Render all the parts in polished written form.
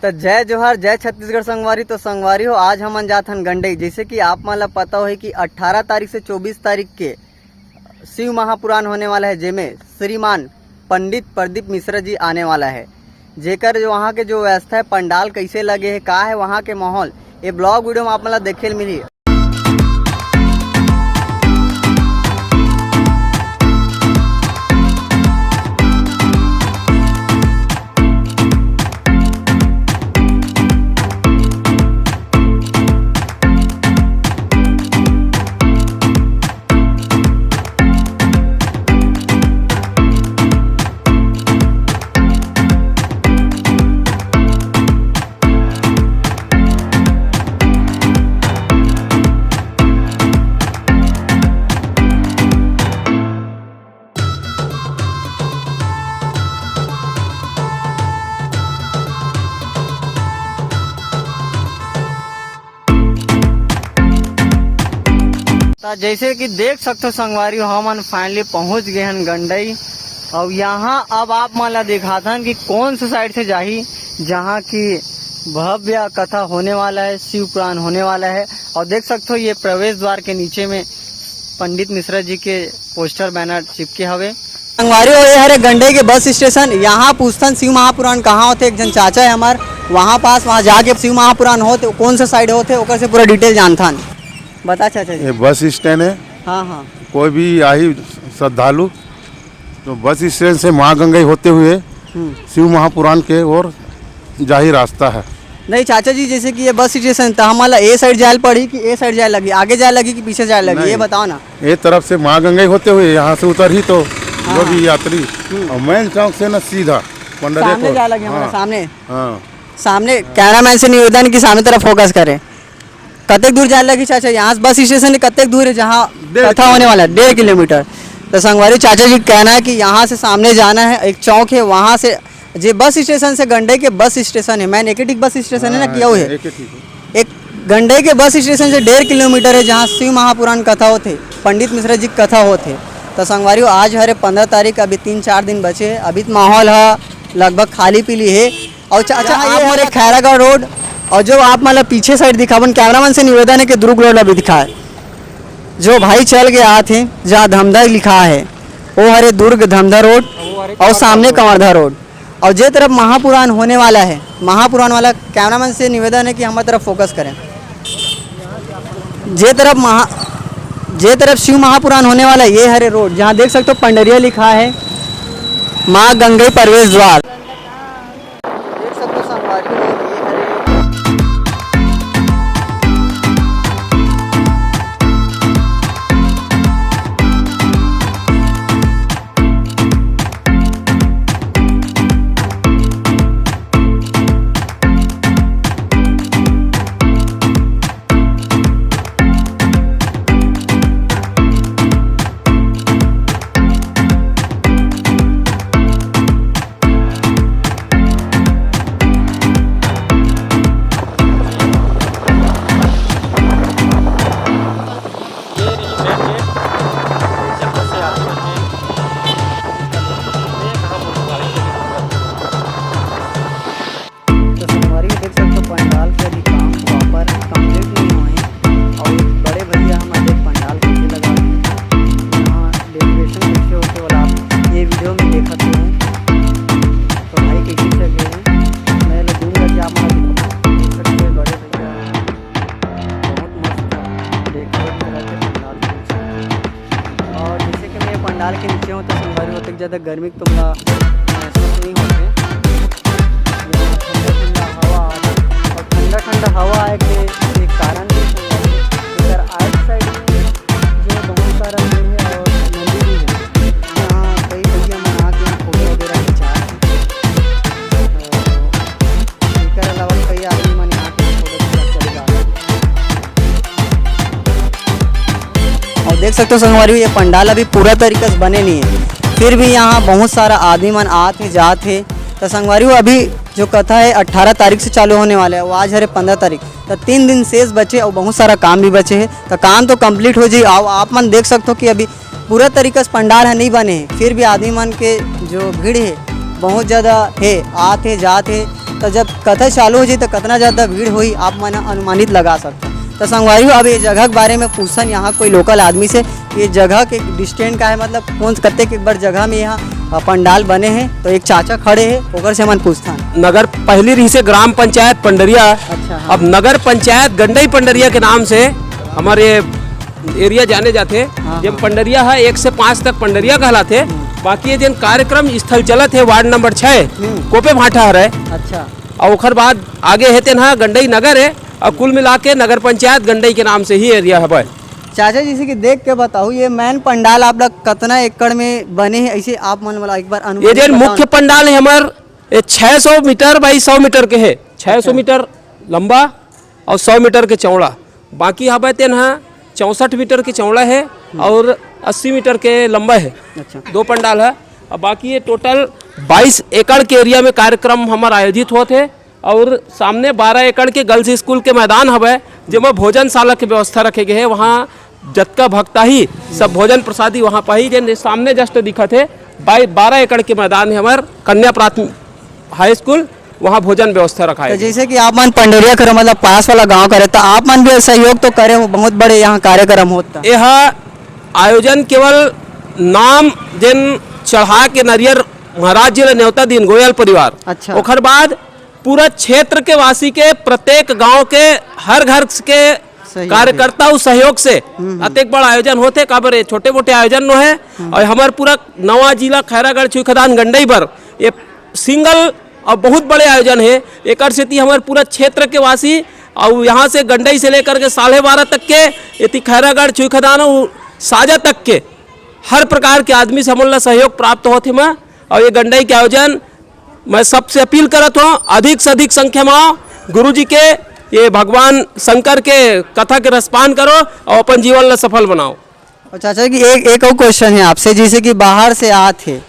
तो जय जोहार जय छत्तीसगढ़ संगवारी। तो संगवारी हो आज हम जात हन गंडई। जैसे कि आप मन ला पता हो कि 18 तारीख से 24 तारीख के शिव महापुराण होने वाला है, जेमें श्रीमान पंडित प्रदीप मिश्रा जी आने वाला है। जेकर जो वहाँ के जो व्यवस्था है, पंडाल कैसे लगे है, का है वहाँ के माहौल, ये ब्लॉग वीडियो में आप मन ला देखे ल मिली। जैसे कि देख सकते हो संगवारी, हम फाइनली पहुंच गए हैं गंडई। और यहाँ अब आप मन ला दिखाता कि कौन से साइड से जाही, जहाँ की भव्य कथा होने वाला है, शिव पुराण होने वाला है। और देख सकते हो ये प्रवेश द्वार के नीचे में पंडित मिश्रा जी के पोस्टर बैनर चिपके हवे। संगवारी हो ये हरे गंडई के बस स्टेशन। यहाँ पूछतन शिव महापुराण कहाँ होते, एक जन चाचा है हमार वहाँ पास, वहाँ जाके शिव महापुराण होते कौन सा साइड होते ओकर से पूरा डिटेल जानथन। बता चाचा जी। ये बस स्टैंड है। हाँ हाँ। कोई भी आई श्रद्धालु तो बस स्टैंड से माँ गंगई होते हुए शिव महापुराण के ओर जाही रास्ता है। नहीं चाचा जी, जैसे कि ये बस स्टेशन था, हमारा ए साइड जाए पड़ी कि ए साइड जाए लगी, आगे जाए लगी कि पीछे जाए लगी, ये बताओ ना। ये तरफ से माँ गंगई होते हुए यहाँ से उतर ही तो जो भी यात्री और मेन चौक से ना सीधा सामने जाए लगी। हमारा सामने सामने कैमरामैन से निवेदन की सामने तरफ फोकस करें। कतेक दूर जाए लगी चाचा, यहाँ बस स्टेशन कतेक दूर है जहाँ कथा होने वाला है? 1.5 किलोमीटर। तो संगवारी चाचा जी कहना है कि यहाँ से सामने जाना है, एक चौक है वहाँ से जे बस स्टेशन से गंडई के बस स्टेशन है, मैन एक बस स्टेशन है ना, क्या है एक गंडई के बस स्टेशन से 1.5 किलोमीटर है, जहाँ शिव महापुराण कथा होते, पंडित मिश्रा जी कथा होते। तो संगवारी आज हरे 15 तारीख, अभी 3-4 दिन बचे है। अभी माहौल है लगभग खाली पीली है। और चाचा ये हमारे खैरागढ़ रोड और जो आप मतलब पीछे साइड दिखावन, कैमरामैन से निवेदन है कि दुर्ग रोड अभी दिखाए, जो भाई चल के आते हैं जहाँ धमधा लिखा है वो हरे दुर्ग धमधा रोड और सामने कंवरधा रोड। और जे तरफ महापुराण होने वाला है, महापुराण वाला कैमरामैन से निवेदन है कि हमारी तरफ फोकस करें। जे तरफ शिव महापुराण होने वाला है ये हरे रोड, जहाँ देख सकते हो पंडरिया लिखा है, माँ गंगई प्रवेश द्वार। देख सकते हो संगवारी पंडाल के नीचे हो तो संगवारी होते ज़्यादा गर्मी तुम महसूस नहीं होते। ठंडा हवा और ठंडा हवा आए के कारण इधर आइट साइड में जो बहुत सारा है और नदी भी है, यहाँ कई भैया मना के यहाँ फोटो वगैरह खिंचा इसके अलावा कई आदमी मन यहाँ के फोटो चले जा रहे हैं। और देख सकते हो संगवारी ये पंडाल अभी पूरा तरीके से बने नहीं है, फिर भी यहाँ बहुत सारा आदमी मन आते जाते। तो संगवारी अभी जो कथा है 18 तारीख से चालू होने वाला है, वो आज है 15 तारीख, तो 3 दिन शेष बचे और बहुत सारा काम भी बचे हैं। तो काम तो कंप्लीट हो जाए। आप मन देख सकते हो कि अभी पूरा तरीके से पंडाल है नहीं बने हैं, फिर भी आदमी मन के जो भीड़ है बहुत ज़्यादा है, आते जाते। तो जब कथा चालू हो जाए तो कितना ज़्यादा भीड़ हुई आप मन अनुमानित लगा सकते हैं। तो संगवारी अब ये जगह के बारे में पूछन यहाँ कोई लोकल आदमी से, ये जगह के डिस्टेंस का है, मतलब कौन कत्ते के बार जगह में यहाँ पंडाल बने हैं। तो एक चाचा खड़े हैं, ओकर से मन पूछता नगर पहली रही से ग्राम पंचायत पंडरिया। अच्छा, हाँ। अब नगर पंचायत गंडई पंडरिया के नाम से हमारे एरिया जाने जाते। हाँ, जब पंडरिया है 1 से 5 तक पंडरिया कहलाते। बाकी ये जिन कार्यक्रम स्थल चलत है वार्ड नंबर 6 कोपे भाटा है। अच्छा, और ओकर बाद आगे है तेना गंडई नगर है और कुल मिला के नगर पंचायत गंडई के नाम से ही एरिया है। चाचा जी की देख के बताओ ये मैन पंडाल आप लोग कितना एकड़ में बने हैं, ऐसे आप मन वाला एक बार ये जो मुख्य पंडाल है हमारे 600 मीटर बाई 100 मीटर के है। 600 मीटर लंबा और 100 मीटर के चौड़ा। बाकी हवा तेना 64 मीटर के चौड़ा है और 80 मीटर के लंबा है। अच्छा, 2 पंडाल है। और बाकी ये टोटल 22 एकड़ के एरिया में कार्यक्रम हमारा आयोजित होते हैं। और सामने 12 एकड़ के गर्ल्स स्कूल के मैदान हवे जिसमें भोजनशाला की व्यवस्था रखे गए है। वहाँ जतका भक्ता ही सब भोजन प्रसादी वहाँ पर ही जिन सामने जस्ट दिखत है 12 एकड़ के मैदान है हमारे कन्या प्राथमिक हाई स्कूल, वहाँ भोजन व्यवस्था रखा तो है। जैसे कि आप मन पंडरिया करे मतलब पास वाला गांव करे तो आप मन भी सहयोग तो करे हो, बहुत बड़े यहाँ कार्यक्रम होता। यह आयोजन केवल नाम जिन चढ़ा के नरियर महाराज जी ने न्योता दिन गोयल परिवार। अच्छा। ओकर बाद पूरा क्षेत्र के वासी के प्रत्येक गांव के हर घर के कार्यकर्ता उस सहयोग से अत्यंत बड़ा आयोजन होते। काबर छोटे मोटे आयोजन नो है। और हमारे पूरा नवा जिला खैरागढ़ छुईखदान गंडई पर ये सिंगल और बहुत बड़े आयोजन है। एक से हमारे पूरा क्षेत्र के वासी और यहाँ से गंडई से लेकर के 12:30 तक के ये खैरागढ़ छुईखदान और साजा तक के हर प्रकार के आदमी से हमला सहयोग प्राप्त होते मैं। और ये गंडई के आयोजन मैं सबसे अपील करता हूँ अधिक से अधिक संख्या में आओ, गुरु जी के ये भगवान शंकर के कथा के रसपान करो और अपन जीवन ला सफल बनाओ। और चाचा जी एक और क्वेश्चन है आपसे, जैसे कि बाहर से आते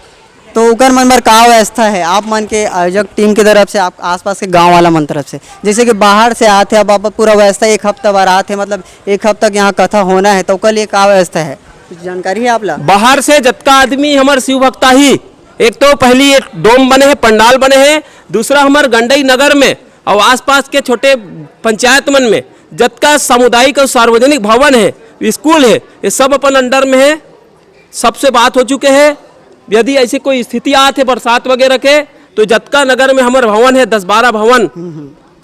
तो उकर मन पर का व्यवस्था है आप मन के आयोजक टीम की तरफ से, आप आसपास के गांव वाला मन तरफ से, जैसे कि बाहर से आते अब आप पूरा व्यवस्था 1 हफ्ता बार आते मतलब 1 हफ्ता तक यहाँ कथा होना है तो कल ये का व्यवस्था है, कुछ जानकारी है आप ला? बाहर से जतका आदमी हमारे शिव भक्ता ही, एक तो पहली एक डोम बने हैं, पंडाल बने हैं। दूसरा हमारे गंडई नगर में और आसपास के छोटे पंचायत मन में जतका सामुदायिक और सार्वजनिक भवन है, स्कूल है, ये सब अपन अंडर में है। सबसे बात हो चुके हैं। यदि ऐसी कोई स्थिति आती है बरसात वगैरह के तो जतका नगर में हमारे भवन है 10-12 भवन,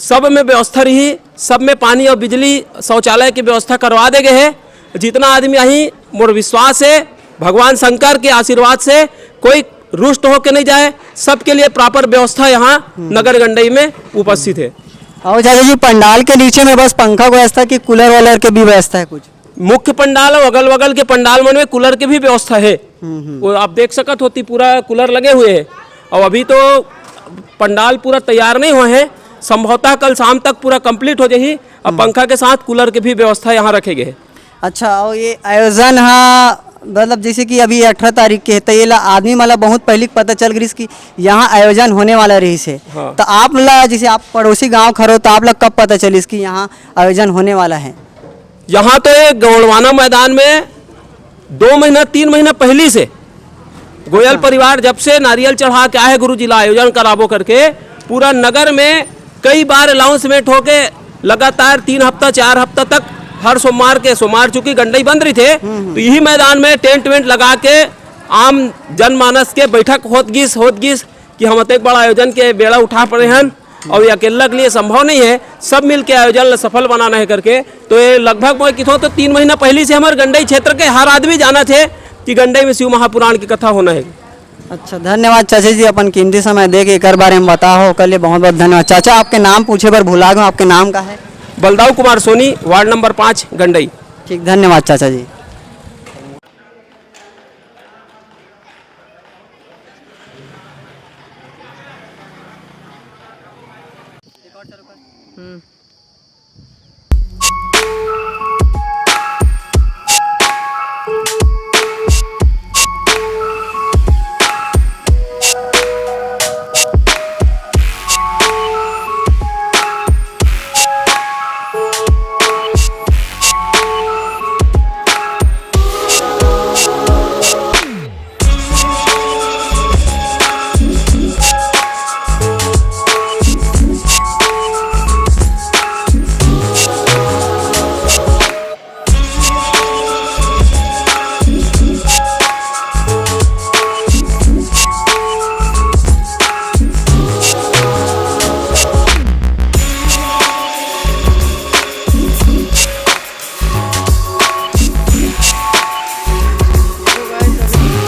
सब में व्यवस्था रही। सब में पानी और बिजली शौचालय की व्यवस्था करवा दे गए है। जितना आदमी यहीं मोर विश्वास है भगवान शंकर के आशीर्वाद से कोई रुष्ट होके नहीं जाए, सबके लिए प्रॉपर व्यवस्था यहाँ नगर गंडई में उपस्थित है। और चाचा जी पंडाल के नीचे में बस पंखा की व्यवस्था की कूलर वूलर की भी व्यवस्था है कुछ? मुख्य पंडाल और अगल बगल के पंडाल मन में कूलर की भी व्यवस्था है। वो आप देख सकत होती पूरा कूलर लगे हुए हैं। और अभी तो पंडाल पूरा तैयार नहीं हुए हैं, संभवतः कल शाम तक पूरा कंप्लीट हो जाए। और पंखा के साथ कूलर की भी व्यवस्था यहाँ रखे गए। अच्छा, और ये आयोजन हाँ मतलब जैसे कि अभी 18 तारीख के है तो ये ला आदमी मला बहुत पहले पता चल गई कि यहाँ आयोजन होने वाला रही से। हाँ। तो आप ला जैसे आप पड़ोसी गांव खरो तो आप लोग कब पता चली कि यहाँ आयोजन होने वाला है? यहाँ तो ये गौड़वाना मैदान में 2 महीना 3 महीना पहले से गोयल परिवार जब से नारियल चढ़ा के आए गुरु जिला आयोजन कराबो करके पूरा नगर में कई बार अनाउंसमेंट होके लगातार 3 हफ्ता 4 हफ्ता तक हर सोमवार चूंकि गंडई बंद रही थे तो यही मैदान में टेंट वेंट लगा के आम जनमानस के बैठक होत गिस कि हम एक बड़ा आयोजन के बेड़ा उठा पड़े हैं। और ये अकेला के लिए संभव नहीं है, सब मिल के आयोजन सफल बनाना है करके। तो ये लगभग मैं कितो तो 3 महीना पहले से हमारे गंडई क्षेत्र के हर आदमी जाना थे कि गंडई में शिव महापुराण की कथा होना है। अच्छा, धन्यवाद चाचा जी अपन कीमती समय दे के एक बारे में बताओ कल बहुत बहुत धन्यवाद। चाचा आपके नाम पूछे पर भुला गए, आपके नाम का है? Baldau Kumar Soni, ward number 5 Gandai. ठीक, धन्यवाद चाचा जी।